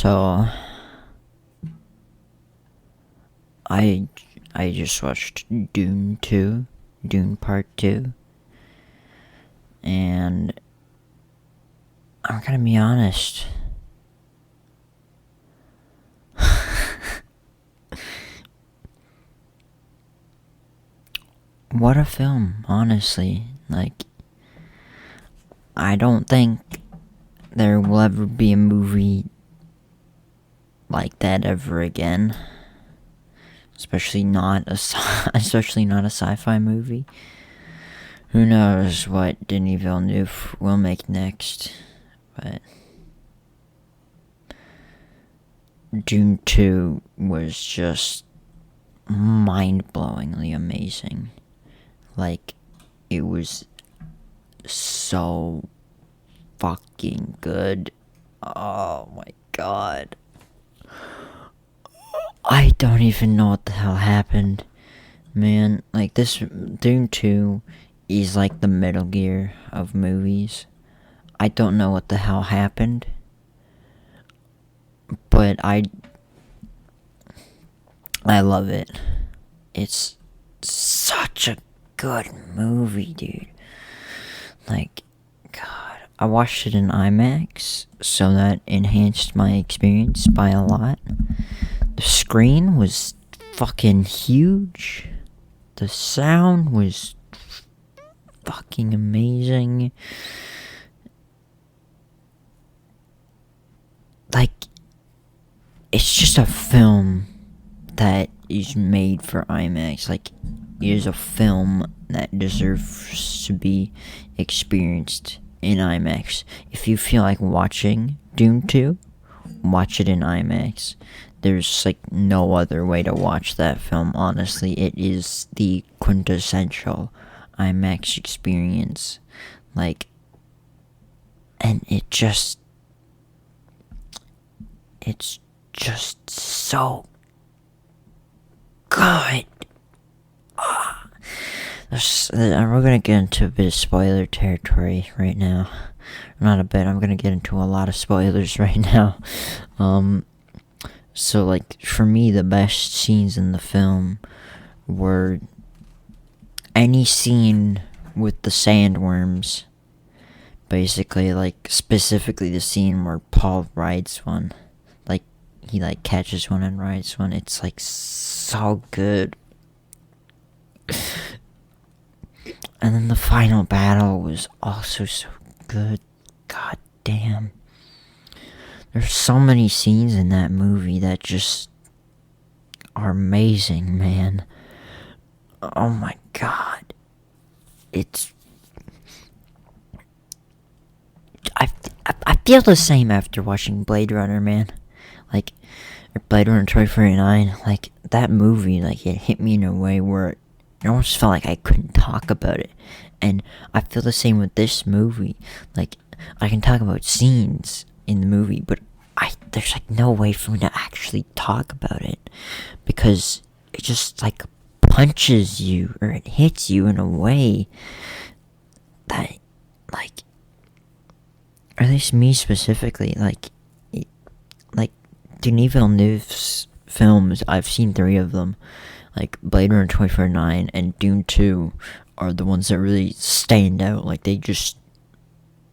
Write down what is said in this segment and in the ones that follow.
So I I just watched Dune 2, Dune Part 2, and I'm gonna be honest. What a film, honestly. Like, I don't think there will ever be a movie like that ever again. Especially not a sci-fi movie. Who knows what Denis Villeneuve will make next, but Dune 2 was just mind-blowingly amazing. Like, it was so fucking good. Oh my god. I don't even know what the hell happened. Man, like, this Dune 2 is like the Metal Gear of movies. I don't know what the hell happened, but I love it. It's such a good movie, dude. Like, God, I watched it in IMAX, so that enhanced my experience by a lot. The screen was fucking huge. The sound was fucking amazing. Like, it's just a film that is made for IMAX. Like, it is a film that deserves to be experienced in IMAX. If you feel like watching Dune 2, watch it in IMAX. There's like no other way to watch that film, honestly. It is the quintessential IMAX experience. Like, and it's just so good. We're gonna get into a bit of spoiler territory right now. Not a bit, I'm gonna get into a lot of spoilers right now. So, like, for me, the best scenes in the film were any scene with the sandworms. Basically, like, specifically the scene where Paul rides one. Like, he, like, catches one and rides one. It's, like, so good. And then the final battle was also so good. God damn. There's so many scenes in that movie that just are amazing, man. Oh my god. I feel the same after watching Blade Runner, man. Like, or Blade Runner 2049. Like, that movie, like, it hit me in a way where it almost felt like I couldn't talk about it. And I feel the same with this movie. Like, I can talk about scenes in the movie, but there's like no way for me to actually talk about it, because it just like punches you, or it hits you in a way that, like, or at least me specifically, like Denis Villeneuve's films, I've seen 3 of them, like Blade Runner 2049 and Dune 2 are the ones that really stand out. Like, they just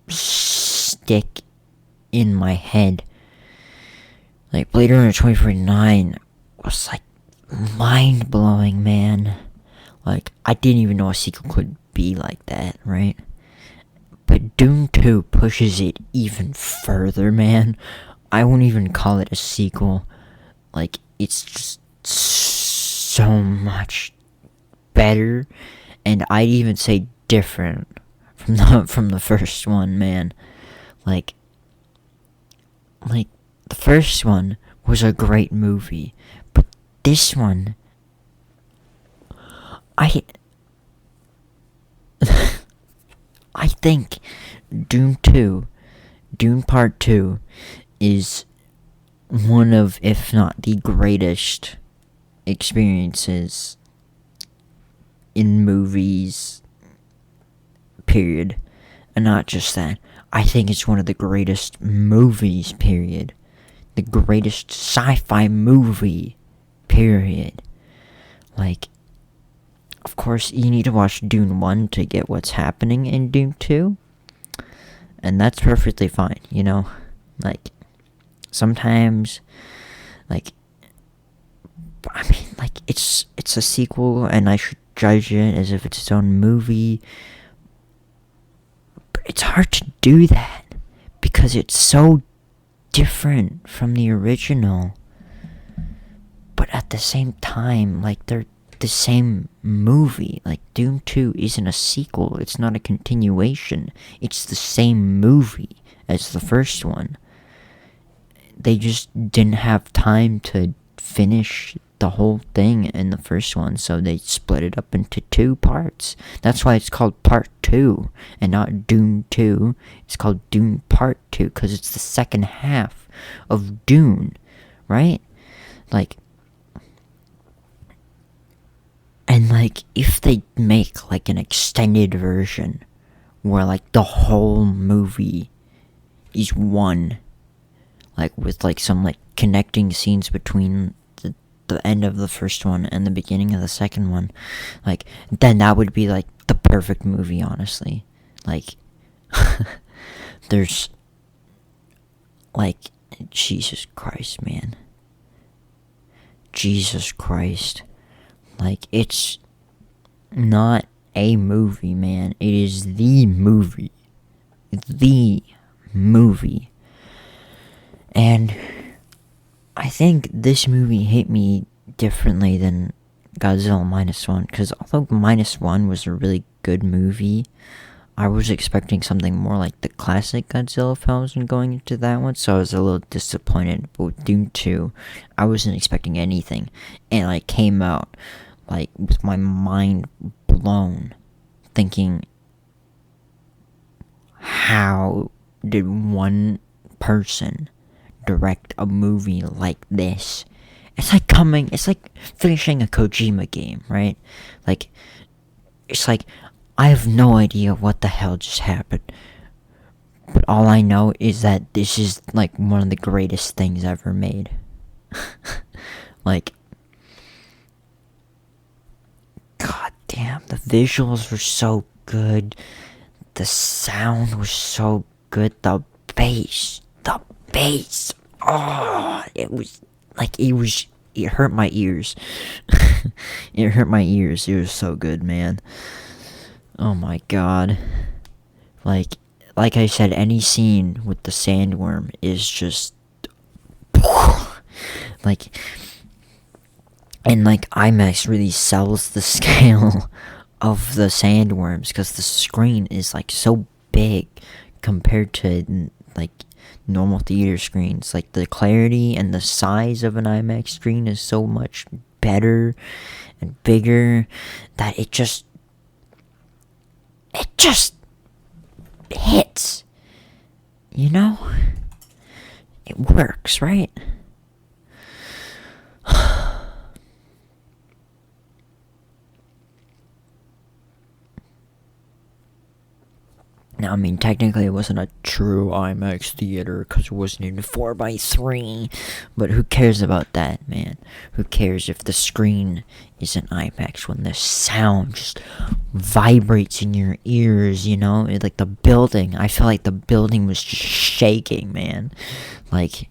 stick in my head. Like, Blade Runner 2049 was, like, mind-blowing, man. Like, I didn't even know a sequel could be like that, right? But Dune 2 pushes it even further, man. I won't even call it a sequel. Like, it's just so much better, and I'd even say different from the first one, man. Like, the first one was a great movie, but this one, I think Dune Part 2 is one of, if not the greatest experiences in movies, period. And not just that, I think it's one of the greatest movies, period, the greatest sci-fi movie, period. Like, of course, you need to watch Dune 1 to get what's happening in Dune 2. And that's perfectly fine, you know? Like, sometimes, like, I mean, like, it's a sequel, and I should judge it as if it's its own movie. But it's hard to do that, because it's so different from the original. But at the same time, like, they're the same movie. Like, Dune 2 isn't a sequel, it's not a continuation. It's the same movie as the first one. They just didn't have time to finish the whole thing in the first one, so they split it up into 2 parts. That's why it's called Part 2 and not Dune 2. It's called Dune Part 2 because it's the second half of Dune, right? Like, and like, if they make like an extended version where like the whole movie is one, like with like some like connecting scenes between the end of the first one and the beginning of the second one, like, then that would be like the perfect movie, honestly. Like, there's like, Jesus Christ, man. Jesus Christ. Like, it's not a movie, man. It is the movie. The movie. And I think this movie hit me differently than Godzilla Minus One, because although Minus One was a really good movie, I was expecting something more like the classic Godzilla films when going into that one, so I was a little disappointed. But with Dune 2, I wasn't expecting anything, and I came out like with my mind blown, thinking, how did one person direct a movie like this? It's like finishing a Kojima game, right? Like, it's like, I have no idea what the hell just happened, but all I know is that this is like one of the greatest things ever made. Like, god damn, the visuals were so good, the sound was so good, the bass, oh, it hurt my ears. It hurt my ears. It was so good, man. Oh my god. Like I said, any scene with the sandworm is just like, and like, IMAX really sells the scale of the sandworms because the screen is like so big compared to like normal theater screens. Like, the clarity and the size of an IMAX screen is so much better and bigger that it just hits, you know? It works, right? Now, I mean, technically it wasn't a true IMAX theater because it wasn't in 4x3, but who cares about that, man? Who cares if the screen isn't IMAX when the sound just vibrates in your ears, you know? Like, the building, I feel like the building was just shaking, man. Like,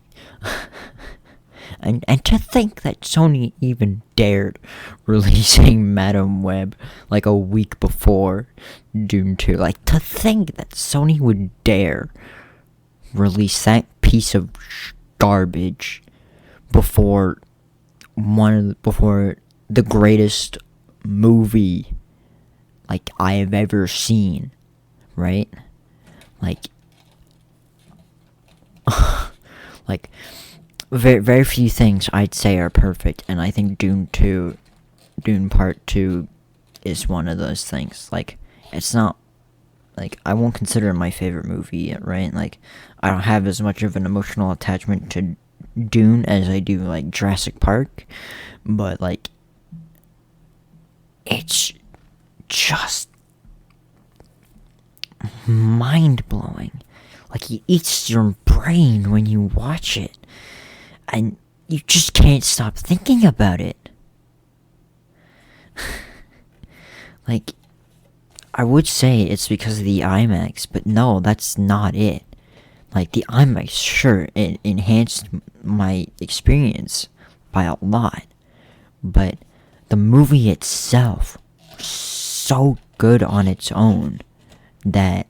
and to think that Sony even dared releasing Madam Web like a week before Dune 2. Like, to think that Sony would dare release that piece of garbage before the greatest movie like I have ever seen, right? Like, like, very, very few things I'd say are perfect, and I think Dune Part 2 is one of those things. Like, it's not, like, I won't consider it my favorite movie yet, right? Like, I don't have as much of an emotional attachment to Dune as I do, like, Jurassic Park, but, like, it's just mind-blowing. Like, it eats your brain when you watch it. and you just can't stop thinking about it. Like, I would say it's because of the IMAX, but no, that's not it. Like, the IMAX, sure, it enhanced my experience by a lot, but the movie itself was so good on its own that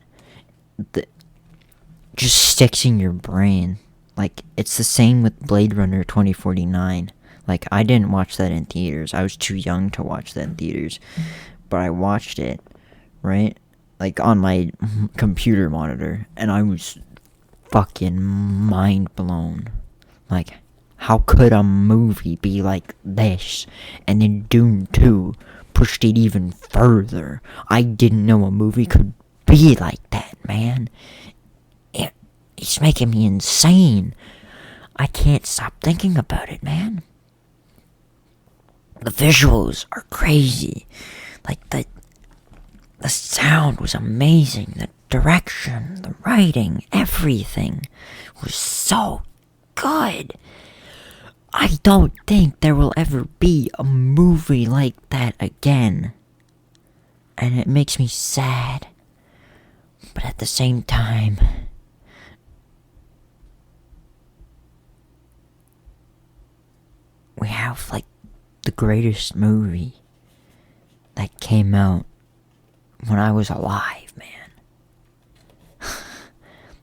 just sticks in your brain. Like, it's the same with Blade Runner 2049. Like, I didn't watch that in theaters. I was too young to watch that in theaters. But I watched it, right? Like, on my computer monitor. And I was fucking mind blown. Like, how could a movie be like this? And then Dune 2 pushed it even further. I didn't know a movie could be like that, man. It's making me insane. I can't stop thinking about it, man. The visuals are crazy. Like, the sound was amazing. The direction, the writing, everything was so good. I don't think there will ever be a movie like that again. And it makes me sad. But at the same time, we have, like, the greatest movie that came out when I was alive, man.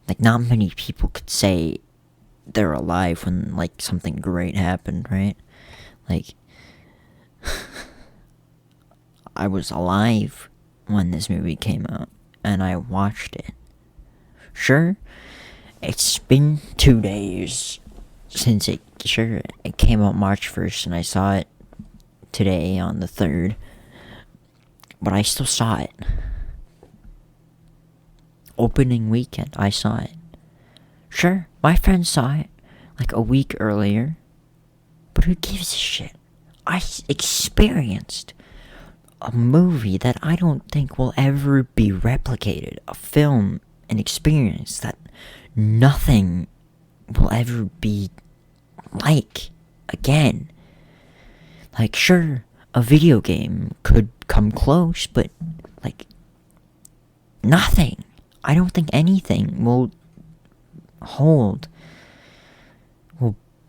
Like, not many people could say they're alive when, like, something great happened, right? Like, I was alive when this movie came out, and I watched it. Sure, it's been 2 days since it came out March 1st, and I saw it today on the 3rd. But I still saw it. Opening weekend, I saw it. Sure, my friend saw it like a week earlier. But who gives a shit? I experienced a movie that I don't think will ever be replicated. A film, an experience that nothing will ever be like again. Like, sure, a video game could come close, but, like, nothing. I don't think anything will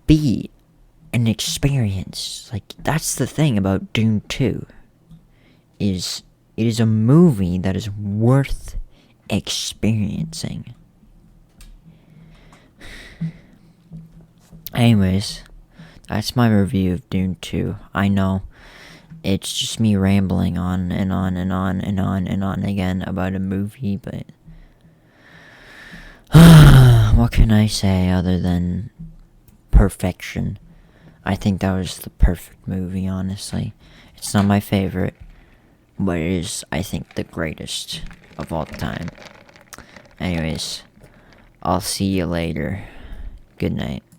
be an experience. Like, that's the thing about Dune 2, is it is a movie that is worth experiencing. Anyways, that's my review of Dune 2. I know it's just me rambling on and on and on and on and on again about a movie, but what can I say other than perfection? I think that was the perfect movie, honestly. It's not my favorite, but it is, I think, the greatest of all time. Anyways, I'll see you later. Good night.